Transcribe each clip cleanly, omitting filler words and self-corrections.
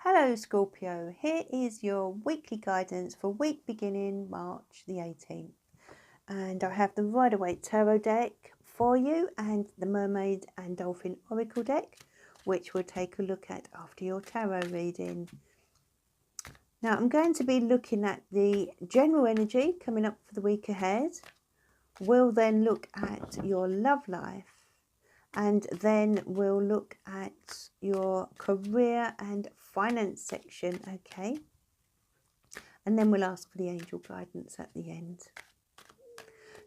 Hello Scorpio, here is your weekly guidance for week beginning March the 18th. And I have the Rider-Waite Tarot deck for you and the Mermaid and Dolphin Oracle deck, which we'll take a look at after your tarot reading. Now I'm going to be looking at the general energy coming up for the week ahead. We'll then look at your love life. And then we'll look at your career and finance section, okay? And then we'll ask for the angel guidance at the end.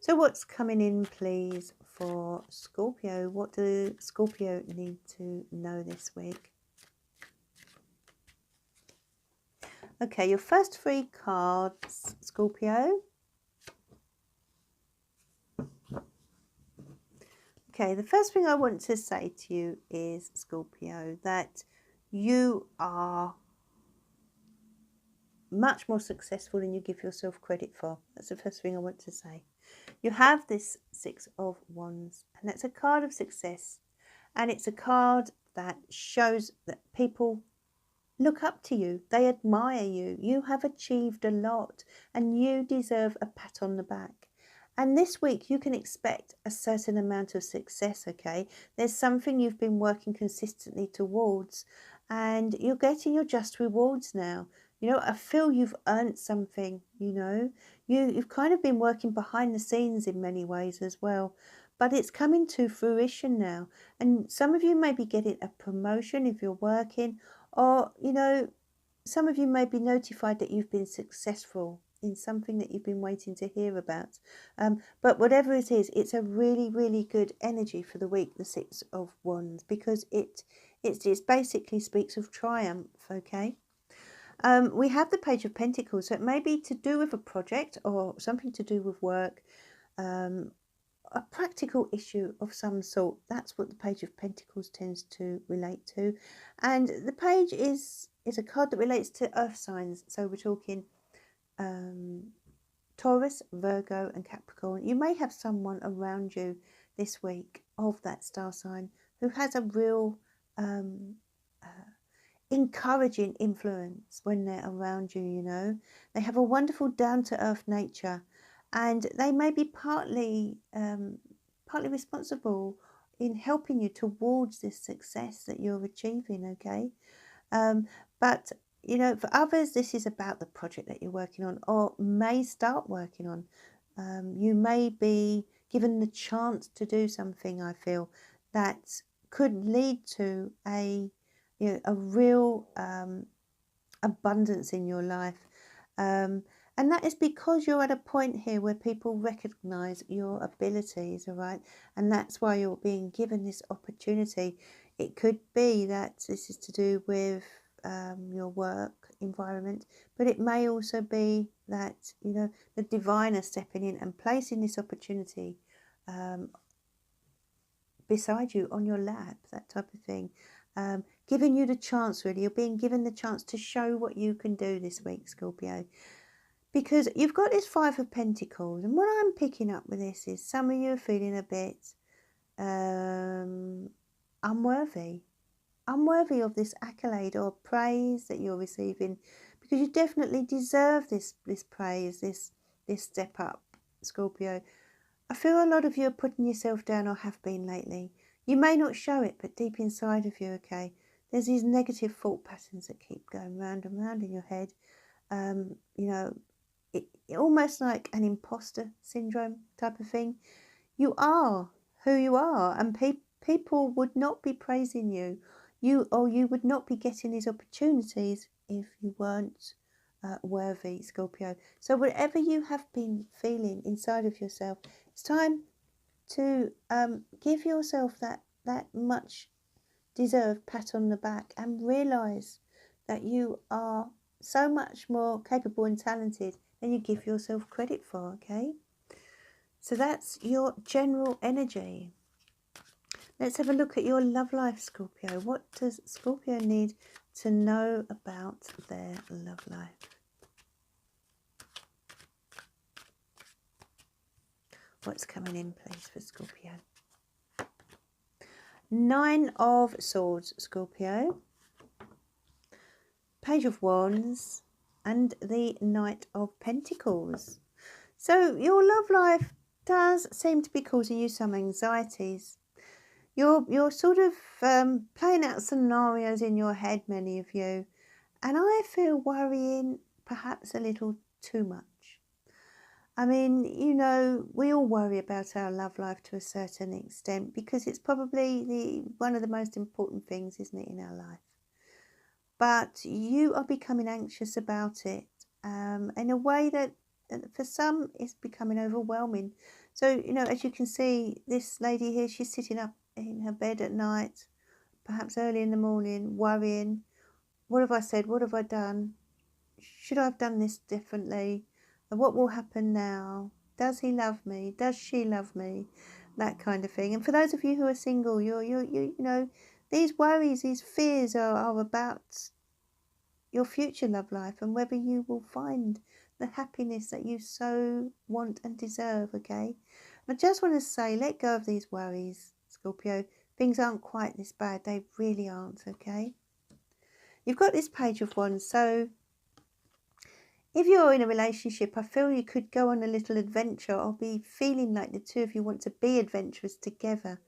So what's coming in, please, for Scorpio? What do Scorpio need to know this week? Okay, your first 3 cards, Scorpio. Okay, the first thing I want to say to you is, Scorpio, that you are much more successful than you give yourself credit for. That's the first thing I want to say. You have this 6 of Wands, and that's a card of success, and it's a card that shows that people look up to you, they admire you, you have achieved a lot, and you deserve a pat on the back. And this week you can expect a certain amount of success, okay? There's something you've been working consistently towards, and you're getting your just rewards now. You know, I feel you've earned something, you know. You've kind of been working behind the scenes in many ways as well. But it's coming to fruition now. And some of you may be getting a promotion if you're working, or, you know, some of you may be notified that you've been successful in something that you've been waiting to hear about. But whatever it is, it's a really, really good energy for the week, the 6 of Wands, because it basically speaks of triumph, okay? We have the Page of Pentacles, so it may be to do with a project or something to do with work, a practical issue of some sort. That's what the Page of Pentacles tends to relate to. And the page is a card that relates to earth signs, so we're talking Taurus, Virgo and Capricorn. You may have someone around you this week of that star sign who has a real encouraging influence when they're around you, you know. They have a wonderful down-to-earth nature, and they may be partly responsible in helping you towards this success that you're achieving, okay? But you know, for others, this is about the project that you're working on or may start working on. You may be given the chance to do something, I feel, that could lead to a real abundance in your life. And that is because you're at a point here where people recognize your abilities, all right? And that's why you're being given this opportunity. It could be that this is to do with your work environment, but it may also be that, you know, the divine are stepping in and placing this opportunity beside you on your lap, that type of thing. Giving you the chance, really. You're being given the chance to show what you can do this week, Scorpio. Because you've got this 5 of Pentacles. And what I'm picking up with this is some of you are feeling a bit unworthy. Unworthy of this accolade or praise that you're receiving. Because you definitely deserve this praise, this step up, Scorpio. I feel a lot of you are putting yourself down or have been lately. You may not show it, but deep inside of you, okay, there's these negative thought patterns that keep going round and round in your head. You know, it almost like an imposter syndrome type of thing. You are who you are, and people would not be praising you. You would not be getting these opportunities if you weren't worthy, Scorpio. So whatever you have been feeling inside of yourself, it's time to give yourself that much deserved pat on the back and realise that you are so much more capable and talented than you give yourself credit for, okay? So that's your general energy. Let's have a look at your love life, Scorpio. What does Scorpio need to know about their love life? What's coming in, please, for Scorpio? 9 of Swords, Scorpio. Page of Wands and the Knight of Pentacles. So your love life does seem to be causing you some anxieties. You're sort of playing out scenarios in your head, many of you, and I feel worrying perhaps a little too much. I mean, you know, we all worry about our love life to a certain extent because it's probably one of the most important things, isn't it, in our life? But you are becoming anxious about it in a way that for some is becoming overwhelming. So, you know, as you can see, this lady here, she's sitting up in her bed at night, perhaps early in the morning, worrying, what have I said? What have I done? Should I have done this differently? What will happen now? Does he love me? Does she love me? That kind of thing. And for those of you who are single, you know, these worries, these fears are about your future love life and whether you will find the happiness that you so want and deserve, okay? I just want to say, let go of these worries, Scorpio. Things aren't quite this bad. They really aren't, okay? You've got this Page of Wands, so if you're in a relationship, I feel you could go on a little adventure or be feeling like the two of you want to be adventurous together.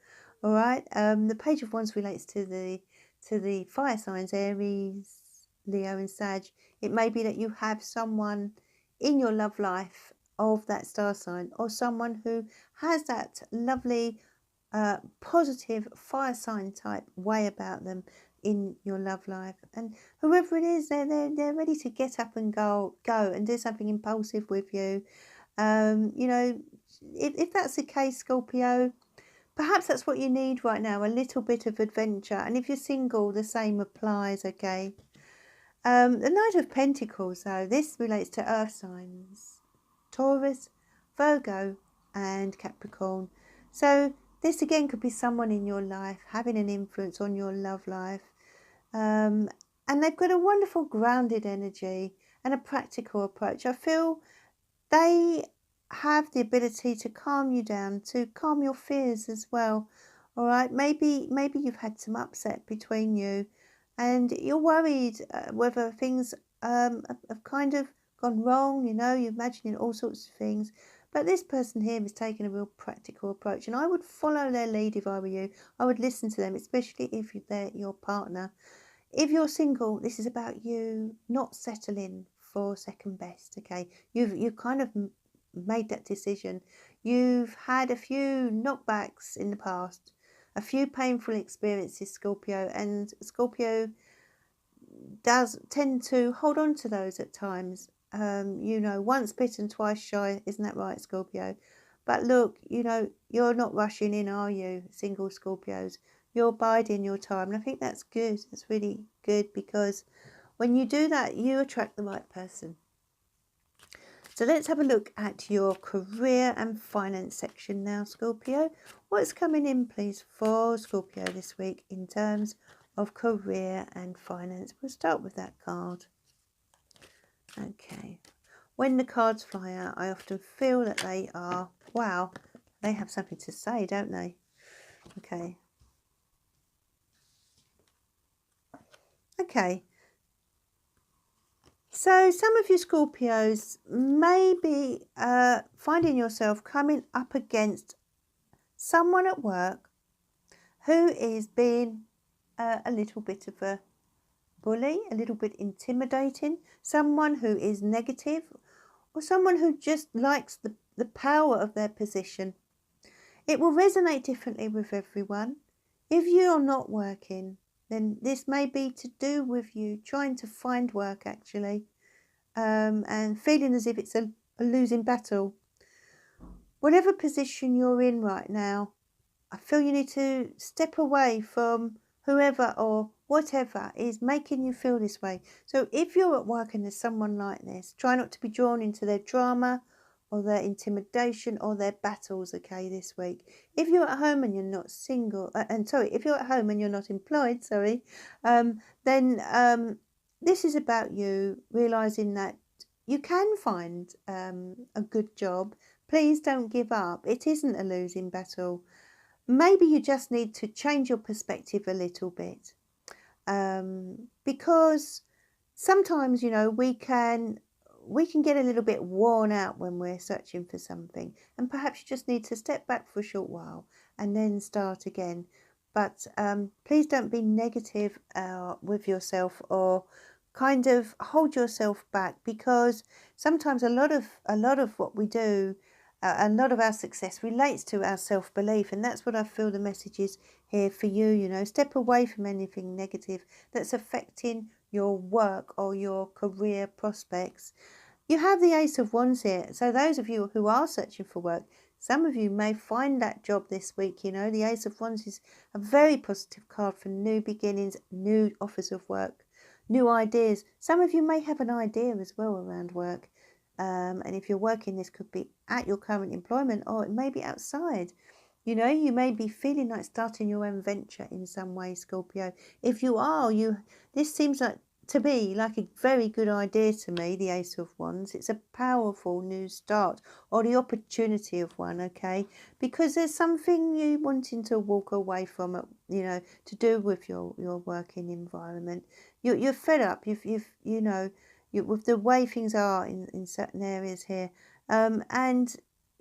All right. The Page of Wands relates to the fire signs, Aries, Leo, and Sag. It may be that you have someone in your love life of that star sign, or someone who has that lovely, positive fire sign type way about them in your love life, and whoever it is, they're ready to get up and go and do something impulsive with you. You know, if that's the case, Scorpio, perhaps that's what you need right now, a little bit of adventure. And if you're single, the same applies, okay? The Knight of Pentacles, though, this relates to earth signs, Taurus, Virgo, and Capricorn. So this again could be someone in your life having an influence on your love life. And they've got a wonderful grounded energy and a practical approach. I feel they have the ability to calm you down, to calm your fears as well. All right, maybe you've had some upset between you and you're worried whether things have kind of gone wrong. You know, you're imagining all sorts of things. But this person here is taking a real practical approach, and I would follow their lead if I were you. I would listen to them, especially if they're your partner. If you're single, this is about you not settling for second best, okay? You've kind of made that decision. You've had a few knockbacks in the past, a few painful experiences, Scorpio, and Scorpio does tend to hold on to those at times. You know, once bitten, twice shy, isn't that right, Scorpio? But look, you know, you're not rushing in, are you, single Scorpios? You're biding your time, and I think that's good. That's really good, because when you do that, you attract the right person. So let's have a look at your career and finance section now, Scorpio. What's coming in, please, for Scorpio this week in terms of career and finance? We'll start with that card. Okay. When the cards fly out, I often feel that they are, wow, they have something to say, don't they? Okay. Okay. So some of you Scorpios may be finding yourself coming up against someone at work who is being a little bit of a bully, a little bit intimidating, someone who is negative, or someone who just likes the power of their position. It will resonate differently with everyone. If you're not working, then this may be to do with you trying to find work, actually, and feeling as if it's a losing battle. Whatever position you're in right now, I feel you need to step away from whoever or whatever is making you feel this way. So if you're at work and there's someone like this, try not to be drawn into their drama or their intimidation or their battles, okay, this week. If you're at home and you're not single, if you're at home and you're not employed, then this is about you realising that you can find a good job. Please don't give up. It isn't a losing battle. Maybe you just need to change your perspective a little bit, because sometimes, you know, we can get a little bit worn out when we're searching for something, and perhaps you just need to step back for a short while and then start again. But please don't be negative with yourself, or kind of hold yourself back, because sometimes a lot of what we do, a lot of our success relates to our self-belief, and that's what I feel the message is here for you. You know, step away from anything negative that's affecting your work or your career prospects. You have the Ace of Wands here. So those of you who are searching for work, some of you may find that job this week. You know, the Ace of Wands is a very positive card for new beginnings, new offers of work, new ideas. Some of you may have an idea as well around work. And if you're working, this could be at your current employment, or it may be outside. You know, you may be feeling like starting your own venture in some way, Scorpio. If you are, this seems like to be like a very good idea to me, the Ace of Wands. It's a powerful new start, or the opportunity of one, okay? Because there's something you wanting to walk away from, you know, to do with your working environment. You're fed up. You know, with the way things are in certain areas here, and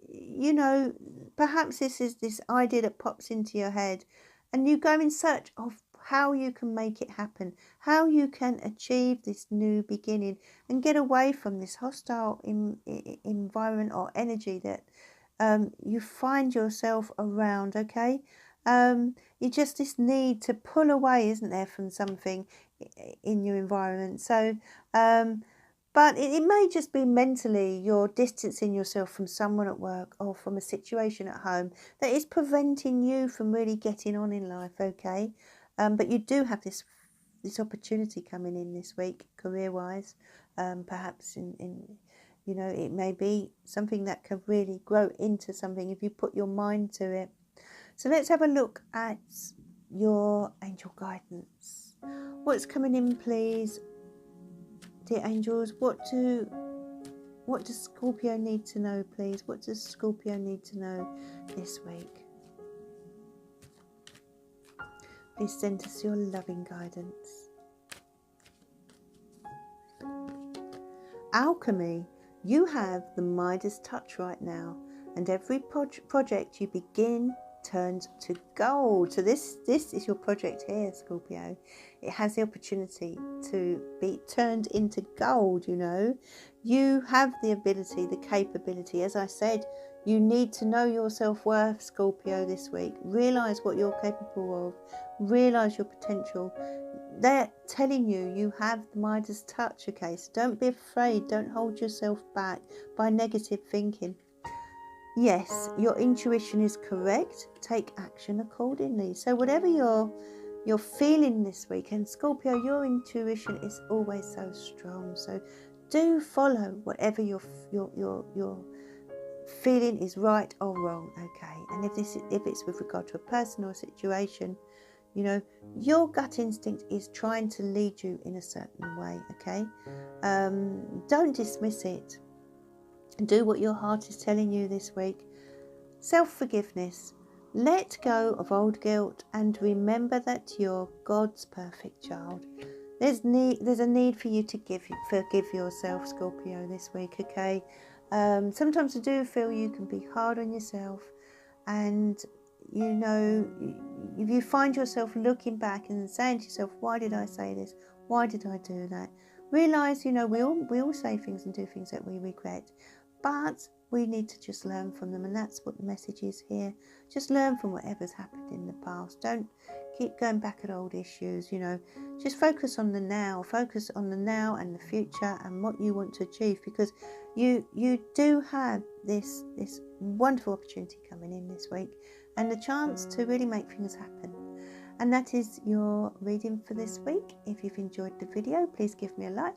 you know, perhaps this is this idea that pops into your head, and you go in search of how you can make it happen, how you can achieve this new beginning and get away from this hostile environment or energy that you find yourself around, okay? You just this need to pull away, isn't there, from something in your environment. So, but it may just be mentally you're distancing yourself from someone at work or from a situation at home that is preventing you from really getting on in life, okay? But you do have this opportunity coming in this week, career-wise. Perhaps in you know, it may be something that can really grow into something if you put your mind to it. So let's have a look at your angel guidance. What's coming in, please, dear angels? What does Scorpio need to know, please? What does Scorpio need to know this week? Please send us your loving guidance. Alchemy, you have the Midas touch right now, and every project you begin turns to gold. So this is your project here, Scorpio. It has the opportunity to be turned into gold, you know. You have the ability, the capability. As I said, you need to know your self-worth, Scorpio, this week. Realise what you're capable of. Realise your potential. They're telling you you have the Midas touch, okay? So don't be afraid. Don't hold yourself back by negative thinking. Yes, your intuition is correct. Take action accordingly. So whatever you're feeling this week, and Scorpio, your intuition is always so strong. So do follow whatever your feeling is right or wrong, okay? And if it's with regard to a person or a situation, you know, your gut instinct is trying to lead you in a certain way, okay? Don't dismiss it. Do what your heart is telling you this week. Self-forgiveness. Let go of old guilt and remember that you're God's perfect child. There's a need for you to forgive yourself, Scorpio, this week, okay? Sometimes I do feel you can be hard on yourself, and you know, if you find yourself looking back and saying to yourself, why did I say this? Why did I do that? Realise, you know, we all say things and do things that we regret, but we need to just learn from them, and that's what the message is here. Just learn from whatever's happened in the past. Don't keep going back at old issues, you know. Just focus on the now. Focus on the now and the future and what you want to achieve, because you do have this wonderful opportunity coming in this week, and the chance to really make things happen. And that is your reading for this week. If you've enjoyed the video, please give me a like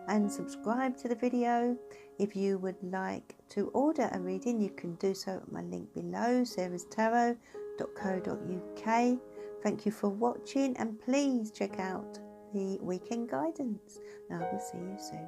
and subscribe to the video. If you would like to order a reading, you can do so at my link below, sarahstarot.co.uk. Thank you for watching, and please check out the weekend guidance. And I will see you soon.